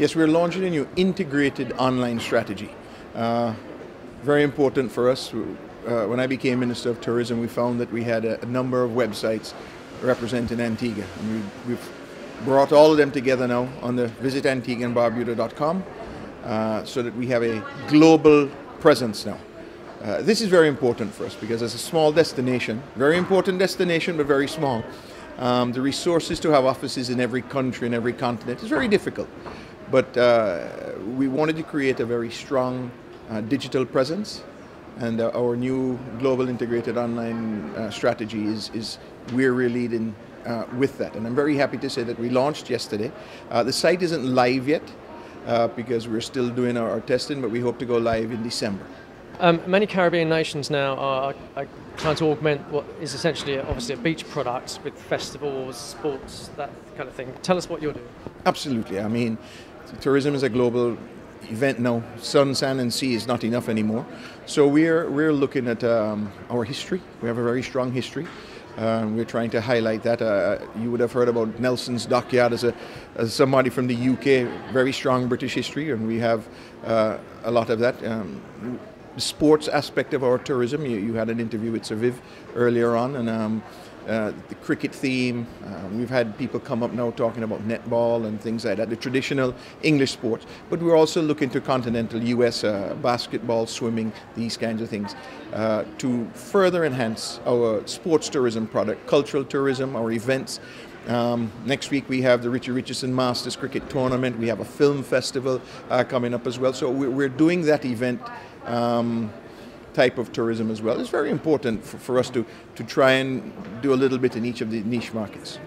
Yes, we're launching a new integrated online strategy. Very important for us. When I became Minister of Tourism, we found that we had a number of websites representing Antigua. And we've brought all of them together now on the visit antiguaandbarbuda.com so that we have a global presence now. This is very important for us because as a small destination, very important destination but very small, the resources to have offices in every country and every continent is very difficult. But we wanted to create a very strong digital presence, and our new global integrated online strategy is where we're leading with that. And I'm very happy to say that we launched yesterday. The site isn't live yet because we're still doing our testing, but we hope to go live in December. Many Caribbean nations now are trying to augment what is essentially obviously a beach product with festivals, sports, that kind of thing. Tell us what you're doing. Absolutely. I mean, tourism is a global event now. Sun, sand and sea is not enough anymore. So we're looking at our history. We have a very strong history. We're trying to highlight that. You would have heard about Nelson's Dockyard as somebody from the UK, very strong British history, and we have a lot of that. The sports aspect of our tourism, you had an interview with Sir Viv earlier on, and the cricket theme. We've had people come up now talking about netball and things like that, the traditional English sports. But we're also looking to continental US, basketball, swimming, these kinds of things, to further enhance our sports tourism product, cultural tourism, our events. Next week we have the Richie Richardson Masters Cricket Tournament. We have a film festival coming up as well. So we're doing that event type of tourism as well. It's very important for us to try and do a little bit in each of the niche markets.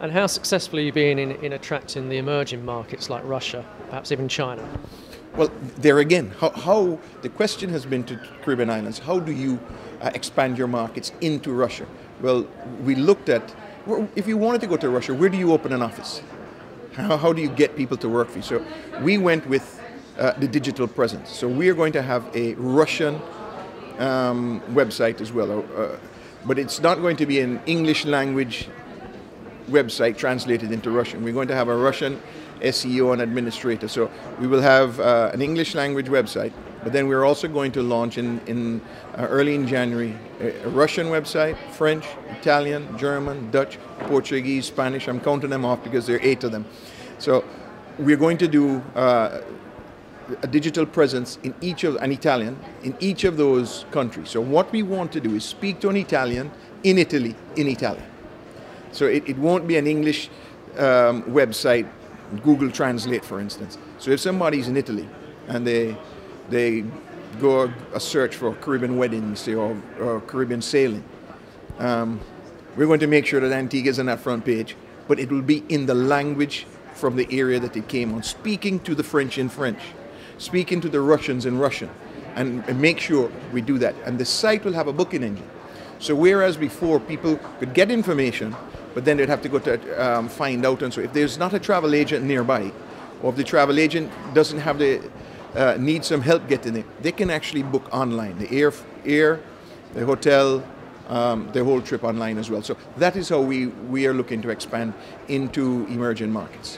And how successful are you being in attracting the emerging markets like Russia, perhaps even China? Well, there again, how the question has been to Caribbean islands, how do you expand your markets into Russia? Well, we looked at, if you wanted to go to Russia, where do you open an office? How do you get people to work for you? So we went with the digital presence. So we are going to have a Russian website as well, but it's not going to be an English language website translated into Russian. We're going to have a Russian SEO and administrator. So we will have an English language website, but then we're also going to launch early in January a Russian website, French, Italian, German, Dutch, Portuguese, Spanish. I'm counting them off because there are 8 of them. So we're going to do a digital presence in Italian in each of those countries. So what we want to do is speak to an Italian in Italy in Italian. So it won't be an English website, Google Translate for instance. So if somebody's in Italy and they go a search for Caribbean weddings, say, or Caribbean sailing, we're going to make sure that Antigua is on that front page, but it will be in the language from the area that it came on, speaking to the French in French, speaking to the Russians in Russian, and make sure we do that. And the site will have a booking engine. So whereas before people could get information, but then they'd have to go to find out, and so if there's not a travel agent nearby, or if the travel agent doesn't have needs some help getting there, they can actually book online, the air, the hotel, the whole trip online as well. So that is how we are looking to expand into emerging markets.